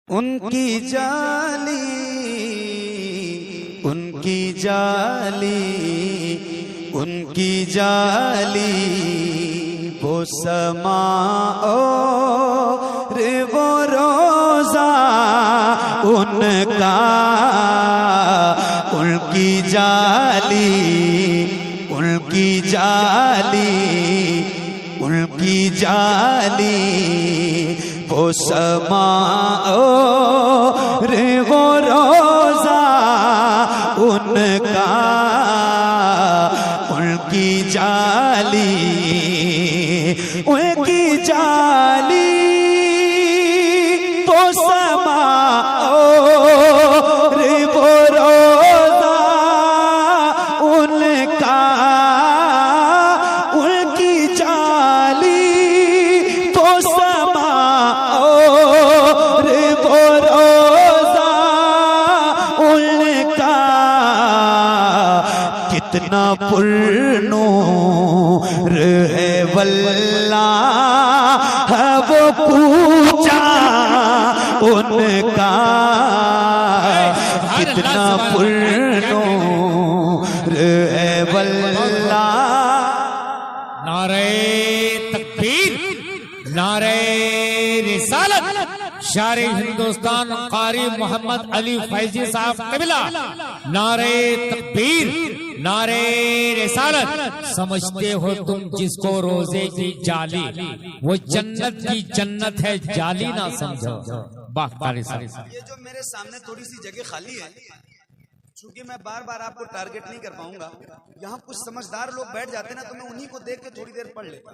उनकी जाली उनकी जाली उनकी जाली वो समा और वो रोजा उनका। उनकी जाली उनकी जाली उनकी जाली वो समा और वो रोजा उनका। उनकी जाली उनकी जाली वो समा और वो रोजा उनका। उनकी जाली वो समा और वो रोजा उनका। कितना पुरनूर है वल्लाह वो पूजा उनका। कितना पुरनूर है वल्लाह। नारे तकबीर, नारे रिसालत। शारे हिंदुस्तान कारी मोहम्मद अली फैजी साहब कबिला। नारे तकबीर, नारे रिसालत। समझते हो तुम जिसको रोजे की जाली, वो जन्नत की जन्नत है, जाली ना समझो। वाह कारी साहब। ये जो मेरे सामने थोड़ी सी जगह खाली है, चूंकि मैं बार बार आपको टारगेट नहीं कर पाऊंगा, यहाँ कुछ समझदार लोग बैठ जाते ना तो मैं उन्हीं को देख के थोड़ी देर पढ़ लेता।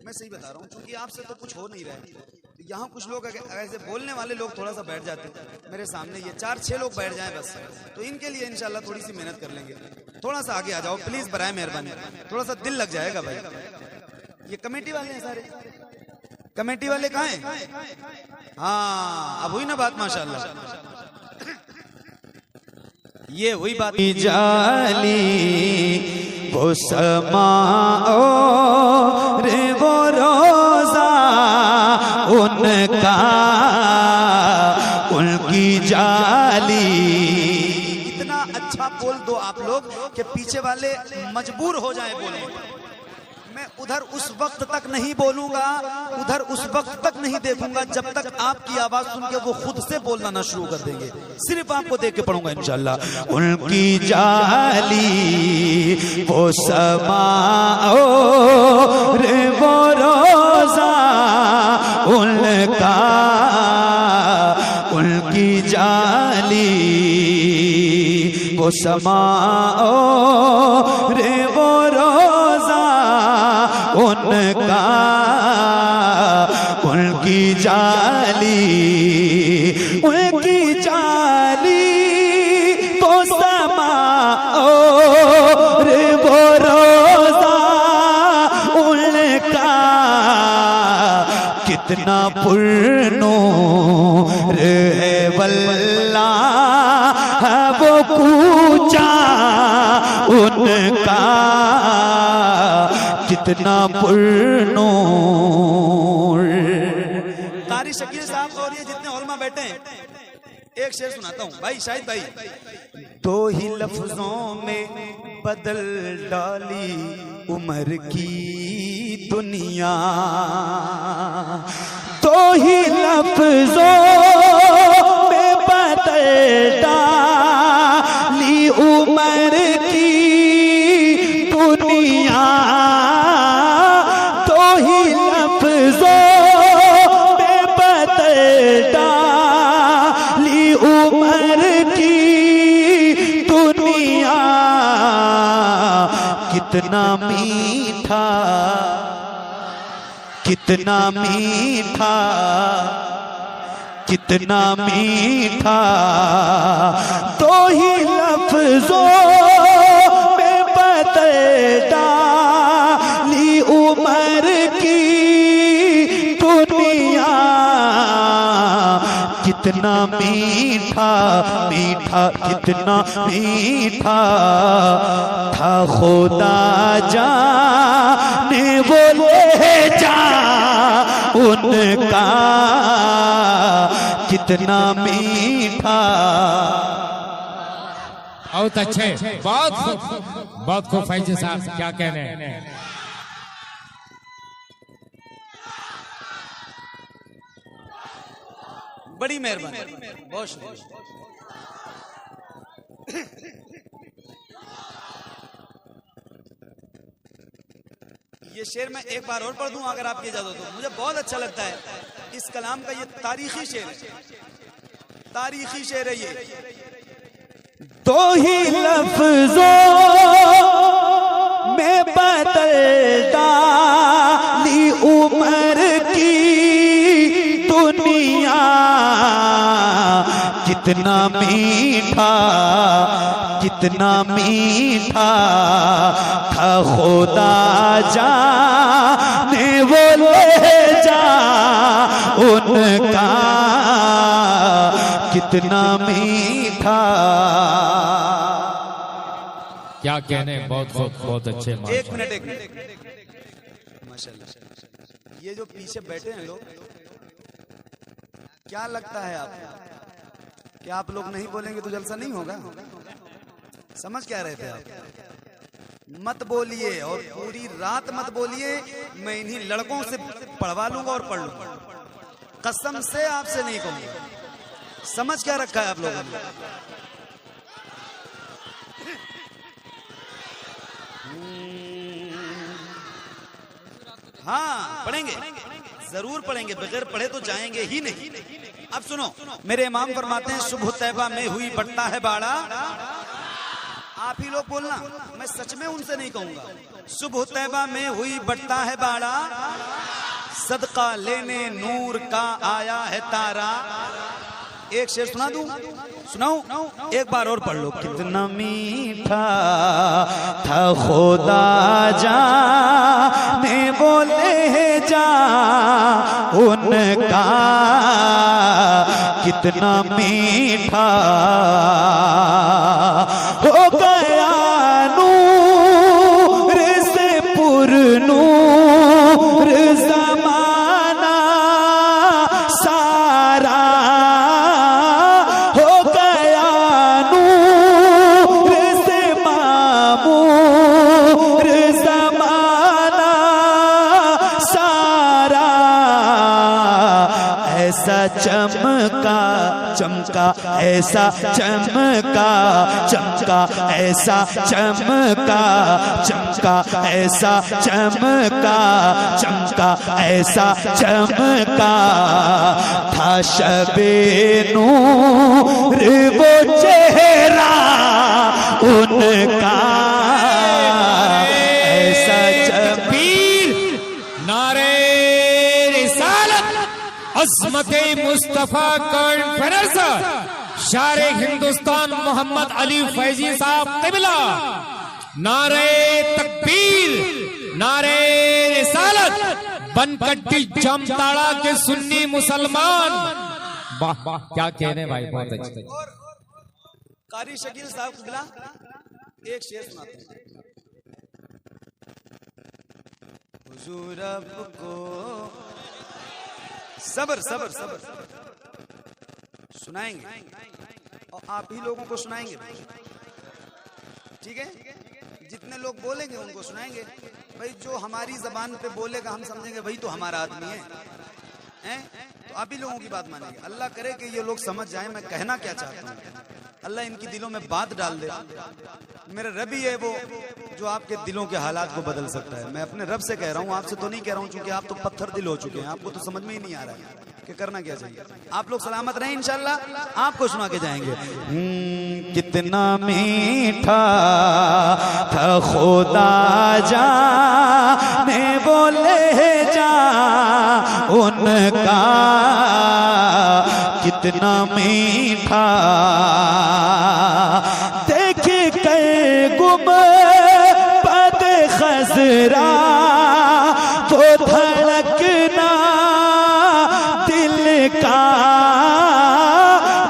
मैं सही बता रहा हूँ, चूंकि आपसे तो कुछ हो नहीं रहा है, तो यहाँ कुछ लोग ऐसे बोलने वाले लोग थोड़ा सा बैठ जाते मेरे सामने। ये 4-6 लोग बैठ जाएं बस, तो इनके लिए इंशाल्लाह थोड़ी सी मेहनत कर लेंगे। थोड़ा सा आगे आ जाओ प्लीज, बराए मेहरबानी, थोड़ा सा दिल लग जाएगा भाई। ये कमेटी वाले हैं सारे, कमेटी वाले कहाँ हैं? हाँ अब हुई ना बात माशाल्लाह, ये हुई बात। जाली वो समा और वो रोजा उनका। उनकी जाली। इतना अच्छा बोल दो आप लोग कि पीछे वाले मजबूर हो जाए बोलने। मैं उधर उस वक्त तक नहीं बोलूंगा, उधर उस वक्त तक नहीं देखूंगा जब तक आपकी आवाज सुन के वो खुद से बोलना ना शुरू कर देंगे। सिर्फ आपको देख के पढ़ूंगा इंशाल्लाह। उनकी जाली वो समा और वो रोजा उनका। उनकी जाली वो समा और वो रोजा उनका। उनकी जाली उनकी जाली वो समा और वो रोजा उनका। कितना पुरनूर है वल्लाह वो पूजा उनका। कितना पुरनूर। कारी शकील साहब और ये जितने उलमा बैठे हैं, एक शेर सुनाता हूँ भाई, शाहिद भाई। दो ही लफ्जों में बदल डाली उम्र की दुनिया। दो ही लफ्जों में बदल डाली उम्र की दुनिया। दो ही लफ्जों में बदल डाली उम्र की दुनिया। कितना मीठा कितना मीठा कितना मीठा। दो ही लफ्जों में बदल डाली उम्र की दुनिया। कितना मीठा मीठा कितना मीठा था खुदा जाने वो ले जा उनका। कितना मीठा। बहुत अच्छे, बहुत खूब फैजी साहब, क्या कहने हैं। बड़ी मेहरबानी, बहुत शुक्रिया। ये शेर मैं एक बार और पढ़ दूं अगर आपकी इजाजत हो। मुझे बहुत अच्छा लगता है इस कलाम का, ये तारीखी शेर है, तारीखी शेर है ये। दो ही लफ्जों में बदल डाली उम्र की दुनिया, कितना मीठा, कितना मीठा था खुदा जाने वो ले जा उनका, कितना मीठा। क्या कहने, बहुत खूब, बहुत अच्छे। एक मिनट माशाल्लाह। ये जो पीछे बैठे हैं लोग, क्या लगता है आपको कि आप लोग नहीं बोलेंगे तो जलसा नहीं होगा? समझ क्या रहे थे आप? मत बोलिए और पूरी रात मत बोलिए, मैं इन्हीं लड़कों से पढ़वा लूंगा और पढ़ लूंगा, कसम से आपसे नहीं कहूंगा। समझ क्या रखा है आप लोगों ने? हाँ पढ़ेंगे, जरूर पढ़ेंगे, बगैर पढ़े तो जाएंगे ही नहीं। अब सुनो, मेरे इमाम फरमाते हैं सुबह तैबा में हुई बटता है बाड़ा। आप ही लोग बोलना, मैं सच में उनसे नहीं कहूंगा। सुबह तैबा में हुई बटता है बाड़ा, सदका लेने नूर का आया है तारा। एक शेर सुना दूं, सुनाऊं? एक बार और पढ़ लो। कितना मीठा था खुदा जाने वो ले जा उनका, कितना मीठा हो गया नूर से पुरनूर ज़माना सारा, हो गया नूर से मामूर ज़माना सारा। ऐसा चमका चमका, ऐसा चमका चमका, ऐसा चमका चमका, ऐसा चमका चमका, ऐसा चमका था शबे नूर वो चेहरा उनका, ऐसा तकबीर, नारे रिसालत, अज़मते मुस्तफा कॉन्फ्रेंस, शारे हिंदुस्तान मोहम्मद अली फैजी साहब क़िबला। नारे तकबीर, नारे रिसालत, बनकट्टी जामताड़ा के सुन्नी मुसलमान। वाह वाह, क्या कहने भाई, बहुत अच्छे। और कारी शकील साहब क़िबला एक शेर सुनाते हैं। हुजूर आपको सबर सबर सबर सुनाएंगे और आप ही लोगों को सुनाएंगे, ठीक है? जितने लोग बोलेंगे उनको सुनाएंगे। भाई जो हमारी जबान पे बोलेगा हम समझेंगे वही तो हमारा आदमी है, हैं? तो आप ही लोगों की बात मानेंगे। अल्लाह करे कि ये लोग समझ जाए मैं कहना क्या चाहता हूँ, अल्लाह इनकी दिलों में बात डाल दे। मेरा रब ही है वो जो आपके दिलों के हालात को बदल सकता है। मैं अपने रब से कह रहा हूँ, आपसे तो नहीं कह रहा हूँ, क्योंकि आप तो पत्थर दिल हो चुके हैं, आपको तो समझ में ही नहीं आ रहा है कि करना क्या चाहिए। आप लोग सलामत रहें, इंशाल्लाह आपको सुना के जाएंगे। कितना मीठा था खुदा जाने वो ले जा उनका, कितना मीठा। देख कर गुंबद खज़रा वो धड़कना दिल का,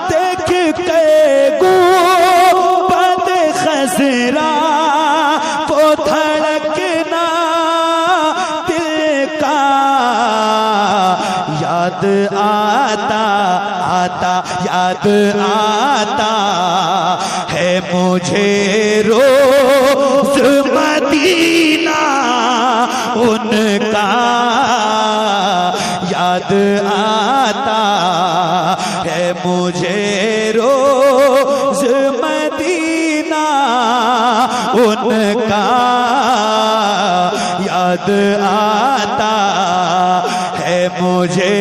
देख कर गुंबद खज़रा वो धड़कना दिल का। याद याद आता आता याद आता है मुझे रोज मदीना उनका याद आता है मुझे रोज मदीना उनका याद आता है मुझे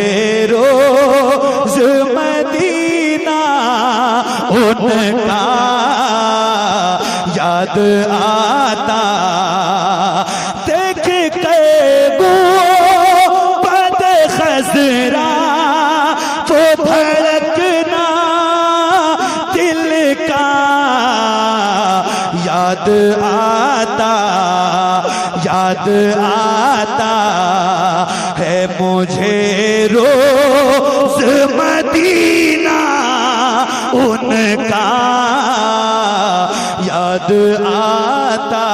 रोज मदीना उनका याद आता देख के गुंबद खज़रा वो धड़कना दिल का याद आता है मुझे रोज मदीना उनका याद आता